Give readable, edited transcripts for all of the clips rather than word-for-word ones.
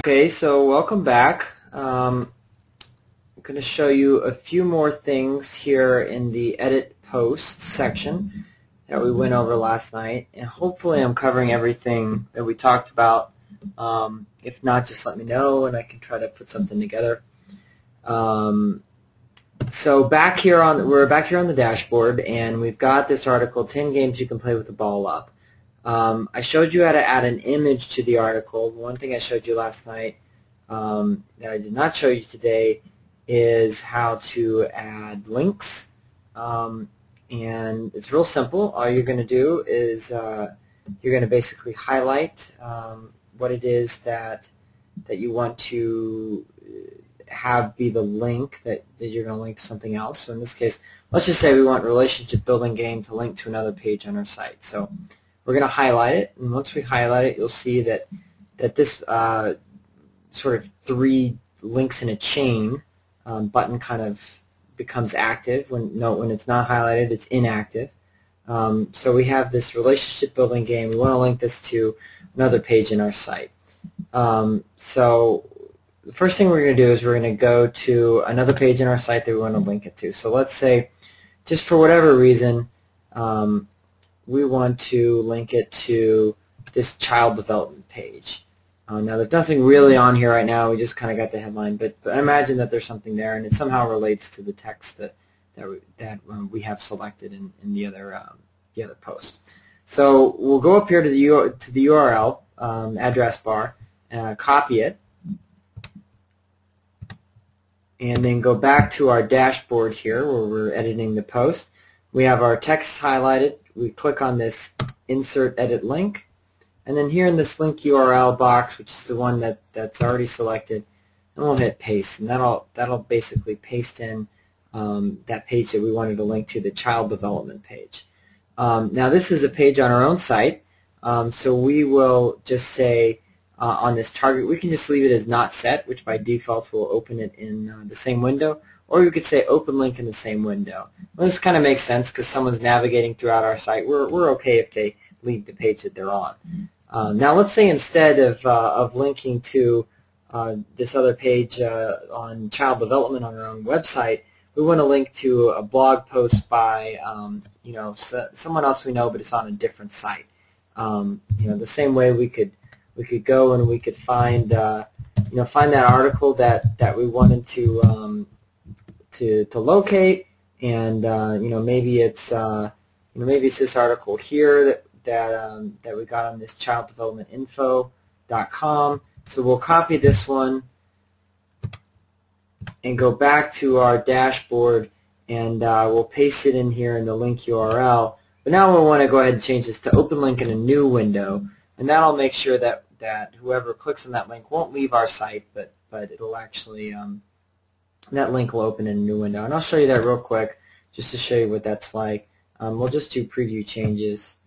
Okay, so welcome back. I'm going to show you a few more things here in the Edit Posts section that we went over last night, and hopefully I'm covering everything that we talked about. If not, just let me know and I can try to put something together. So we're back here on the dashboard, and we've got this article, 10 games you can play with the ball up. I showed you how to add an image to the article. One thing I showed you last night that I did not show you today is how to add links. And it's real simple. All you're going to do is you're going to basically highlight what it is that you want to have be the link that you're going to link to something else. So in this case, let's just say we want relationship building game to link to another page on our site. So we're going to highlight it, and once we highlight it, you'll see that this sort of 3 links in a chain button kind of becomes active. When it's not highlighted, it's inactive. So we have this relationship building game. We want to link this to another page in our site. So the first thing we're going to do is we're going to go to another page in our site that we want to link it to. So let's say, just for whatever reason, we want to link it to this child development page. Now there's nothing really on here right now, we just kind of got the headline, but imagine that there's something there and it somehow relates to the text that we have selected in the other post. So we'll go up here to the URL address bar, copy it, and then go back to our dashboard here where we're editing the post. We have our text highlighted. We click on this Insert Edit Link, and then here in this link URL box, which is the one that's already selected, and we'll hit Paste, and that'll basically paste in that page that we wanted to link to, the child development page. Now this is a page on our own site, so we will just say on this target, we can just leave it as not set, which by default will open it in the same window. Or you could say open link in the same window. Well, this kind of makes sense because someone's navigating throughout our site. We're okay if they leave the page that they're on. Now let's say instead of linking to this other page on child development on our own website, we want to link to a blog post by someone else we know, but it's on a different site. The same way we could go and we could find find that article that we wanted to locate, and maybe it's this article here that we got on this childdevelopmentinfo.com. So we'll copy this one and go back to our dashboard, and we'll paste it in here in the link URL. But now we want to go ahead and change this to open link in a new window, and that'll make sure that whoever clicks on that link won't leave our site, but it'll actually that link will open in a new window. And I'll show you that real quick just to show you what that's like. We'll just do preview changes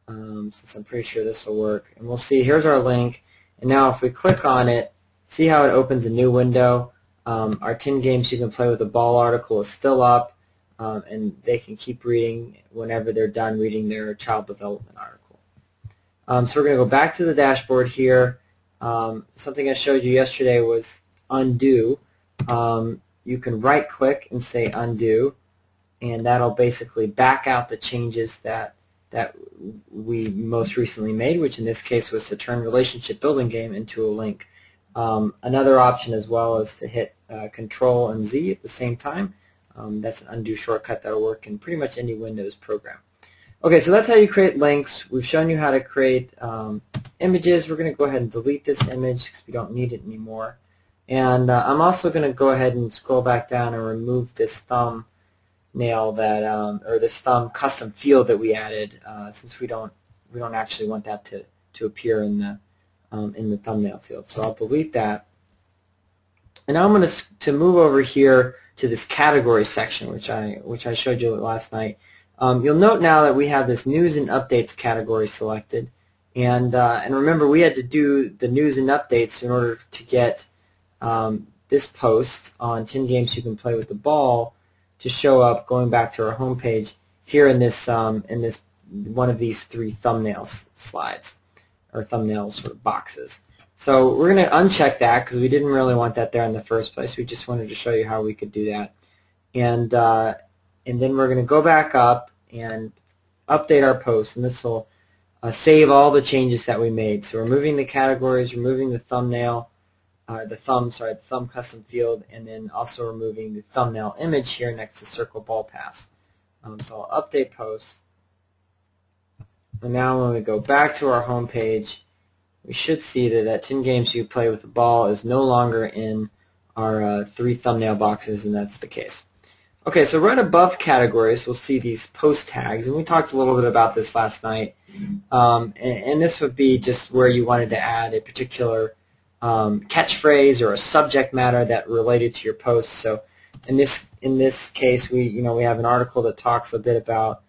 since I'm pretty sure this will work. And we'll see, here's our link. And now if we click on it, see how it opens a new window. Our 10 games you can play with a ball article is still up, and they can keep reading whenever they're done reading their child development article. So we're going to go back to the dashboard here. Something I showed you yesterday was undo. You can right click and say undo, and that'll basically back out the changes that we most recently made, which in this case was to turn relationship building game into a link. Another option as well is to hit Control and Z at the same time. That's an undo shortcut that will work in pretty much any Windows program. Okay, so that's how you create links. We've shown you how to create images. We're going to go ahead and delete this image because we don't need it anymore. And I'm also going to go ahead and scroll back down and remove this thumbnail or this thumb custom field that we added, since we don't actually want that to appear in the thumbnail field. So I'll delete that. And now I'm going to move over here to this category section, which I showed you last night. You'll note now that we have this news and updates category selected, and remember we had to do the news and updates in order to get this post on 10 games you can play with the ball to show up going back to our home page here in this one of these 3 thumbnail slides or thumbnail sort of boxes. So we're going to uncheck that because we didn't really want that there in the first place. We just wanted to show you how we could do that. And then we're going to go back up and update our post, and this will save all the changes that we made. So removing the categories, removing the thumbnail, the thumb custom field, and then also removing the thumbnail image here next to circle ball pass. So I'll update post. And now when we go back to our home page, we should see that 10 games you play with the ball is no longer in our 3 thumbnail boxes, and that's the case. Okay, so right above categories, we'll see these post tags, and we talked a little bit about this last night. And this would be just where you wanted to add a particular catchphrase or a subject matter that related to your post. So in this case, we have an article that talks a bit about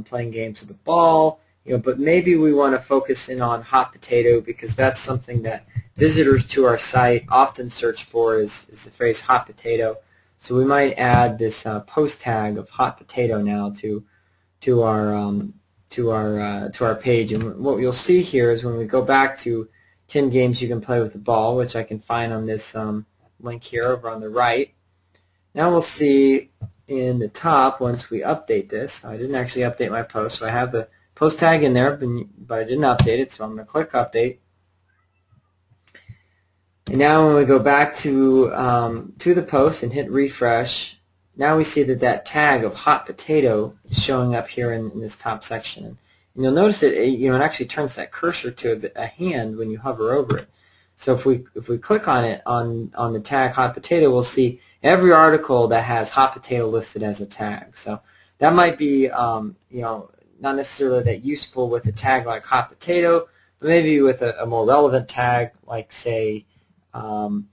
playing games with the ball. But maybe we want to focus in on hot potato because that's something that visitors to our site often search for is the phrase hot potato. So we might add this post tag of hot potato now to our page. And what you'll see here is when we go back to 10 games you can play with the ball, which I can find on this link here over on the right. Now we'll see in the top once we update this. I didn't actually update my post, so I have the post tag in there, but I didn't update it, so I'm going to click Update. And now when we go back to the post and hit refresh, now we see that tag of hot potato is showing up here in this top section. And you'll notice it actually turns that cursor to a hand when you hover over it. So if we click on it on the tag hot potato, we'll see every article that has hot potato listed as a tag. So that might be not necessarily that useful with a tag like hot potato, but maybe with a more relevant tag like, say, one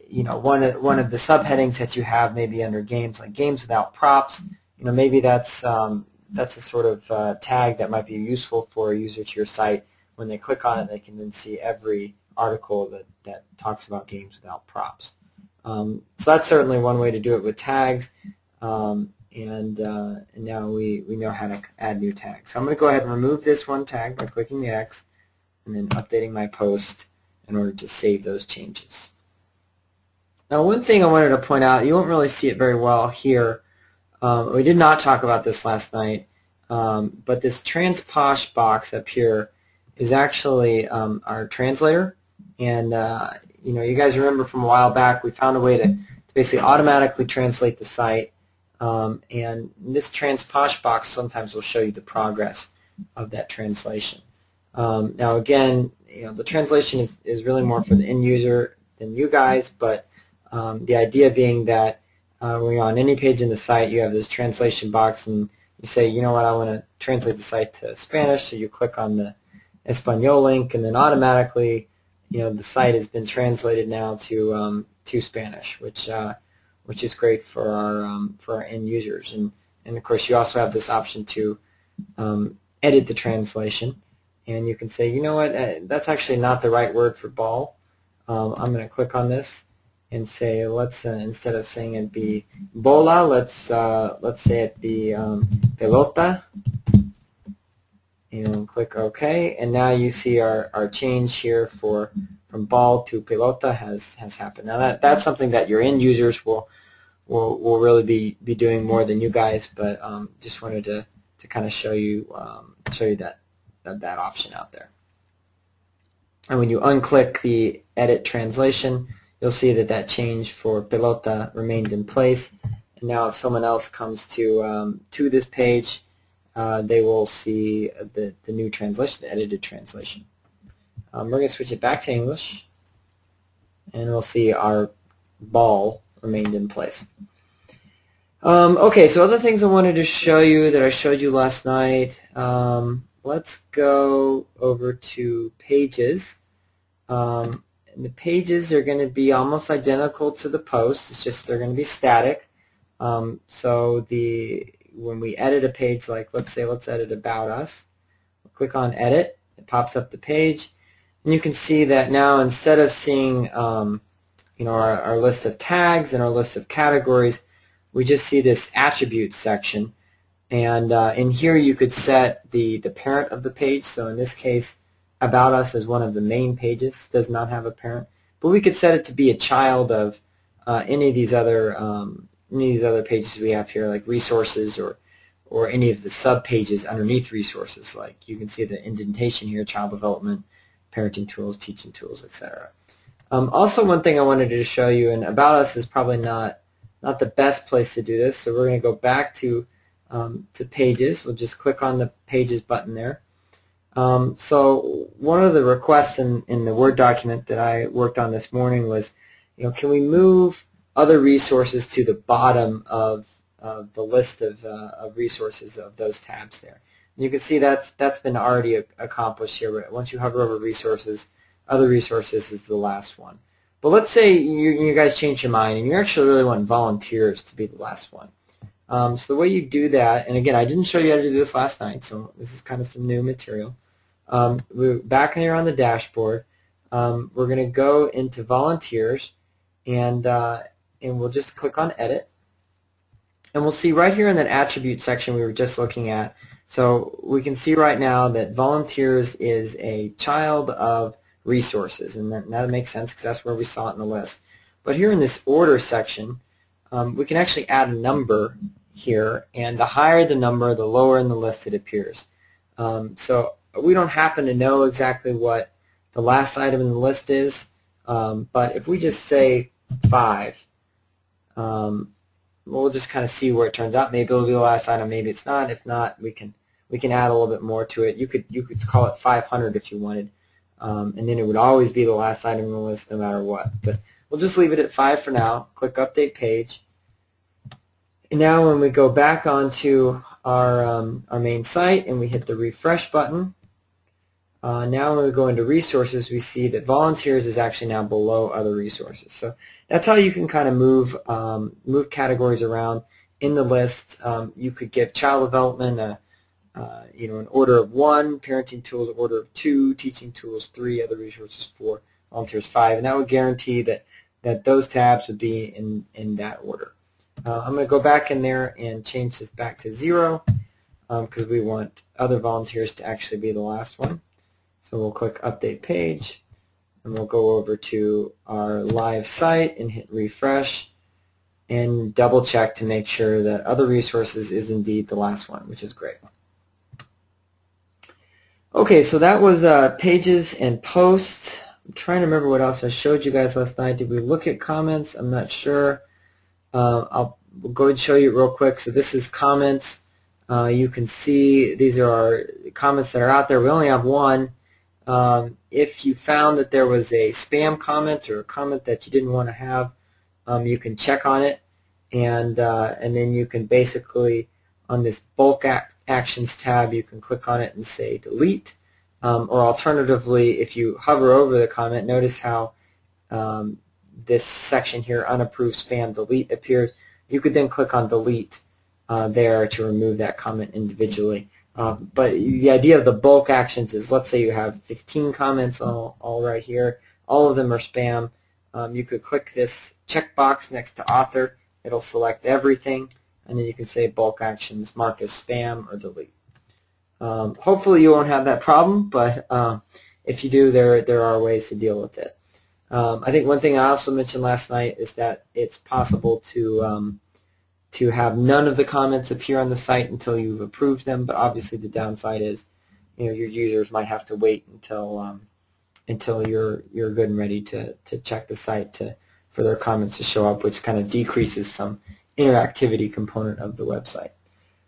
of the subheadings that you have maybe under games, like games without props. Maybe that's a sort of tag that might be useful for a user to your site. When they click on it, they can then see every article that talks about games without props. So that's certainly one way to do it with tags. And now we know how to add new tags. So I'm going to go ahead and remove this one tag by clicking the X and then updating my post in order to save those changes. Now one thing I wanted to point out, you won't really see it very well here. We did not talk about this last night, but this transposh box up here is actually our translator. And you guys remember from a while back we found a way to basically automatically translate the site. And this transposh box sometimes will show you the progress of that translation. Now again, the translation is really more for the end user than you guys, but the idea being that when you're on any page in the site, you have this translation box, and you say, you know what, I want to translate the site to Spanish, so you click on the Espanol link, and then automatically, the site has been translated now to Spanish, which is great for our end users. And of course, you also have this option to edit the translation, and you can say, you know what, that's actually not the right word for ball. I'm going to click on this and say, let's instead of saying it be bola, let's say it be pelota, and click OK. And now you see our change here from ball to pelota has happened. Now that's something that your end users will really be doing more than you guys, but just wanted to kind of show you that option out there. And when you unclick the edit translation, you'll see that change for pelota remained in place. And now if someone else comes to this page, they will see the new translation, the edited translation. We're going to switch it back to English, and we'll see our ball remained in place. Okay, so other things I wanted to show you that I showed you last night. Let's go over to pages. And the pages are going to be almost identical to the post. It's just they're going to be static. So when we edit a page, like let's edit About Us, we'll click on Edit. It pops up the page, and you can see that now instead of seeing our list of tags and our list of categories, we just see this attributes section. And in here you could set the parent of the page. So in this case, About Us as one of the main pages, does not have a parent. But we could set it to be a child of any of these other pages we have here, like resources or any of the sub pages underneath resources. Like you can see the indentation here: child development, parenting tools, teaching tools, etc. Also, one thing I wanted to show you, and About Us is probably not the best place to do this, so we're going to go back to Pages. We'll just click on the Pages button there. So one of the requests in the Word document that I worked on this morning was, can we move other resources to the bottom of the list of resources of those tabs there? And you can see that's been already accomplished here. Once you hover over resources, other resources is the last one. But let's say you guys change your mind and you actually really want volunteers to be the last one. So the way you do that, and again, I didn't show you how to do this last night, so this is kind of some new material. We're back here on the dashboard. We're going to go into volunteers, and we'll just click on Edit. And we'll see right here in that attribute section we were just looking at. So we can see right now that volunteers is a child of resources, and that makes sense because that's where we saw it in the list. But here in this order section, we can actually add a number here, and the higher the number, the lower in the list it appears. So we don't happen to know exactly what the last item in the list is, but if we just say 5, we'll just kind of see where it turns out. Maybe it'll be the last item, maybe it's not. If not, we can add a little bit more to it. You could call it 500 if you wanted, and then it would always be the last item in the list no matter what. But we'll just leave it at 5 for now. Click Update Page. And now when we go back onto our main site and we hit the refresh button, now when we go into resources, we see that volunteers is actually now below other resources. So that's how you can kind of move categories around in the list. You could give child development an order of 1, parenting tools order of 2, teaching tools 3, other resources 4, volunteers 5, and that would guarantee that those tabs would be in that order. I'm going to go back in there and change this back to 0 because we want other volunteers to actually be the last one. So we'll click Update Page, and we'll go over to our live site and hit refresh and double check to make sure that other resources is indeed the last one, which is great. Okay, so that was Pages and Posts. I'm trying to remember what else I showed you guys last night. Did we look at comments? I'm not sure. I'll go and show you real quick. So this is comments. You can see these are our comments that are out there. We only have one. If you found that there was a spam comment or a comment that you didn't want to have, you can check on it, and then you can basically, on this bulk actions tab, you can click on it and say delete, or alternatively, if you hover over the comment, notice how this section here, unapproved spam delete, appears. You could then click on delete there to remove that comment individually. But the idea of the bulk actions is, let's say you have 15 comments all right here. All of them are spam. You could click this checkbox next to author. It'll select everything, and then you can say bulk actions, mark as spam or delete. Hopefully you won't have that problem, but if you do, there are ways to deal with it. I think one thing I also mentioned last night is that it's possible to have none of the comments appear on the site until you've approved them, but obviously the downside is, your users might have to wait until you're good and ready to check the site for their comments to show up, which kind of decreases some interactivity component of the website.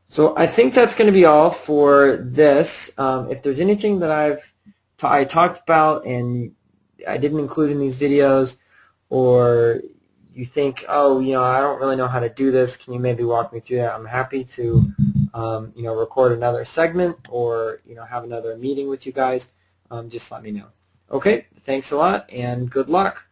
So I think that's going to be all for this. If there's anything that I talked about and I didn't include in these videos, or you think, oh, I don't really know how to do this, can you maybe walk me through that? I'm happy to, record another segment or, have another meeting with you guys. Just let me know. Okay, thanks a lot and good luck.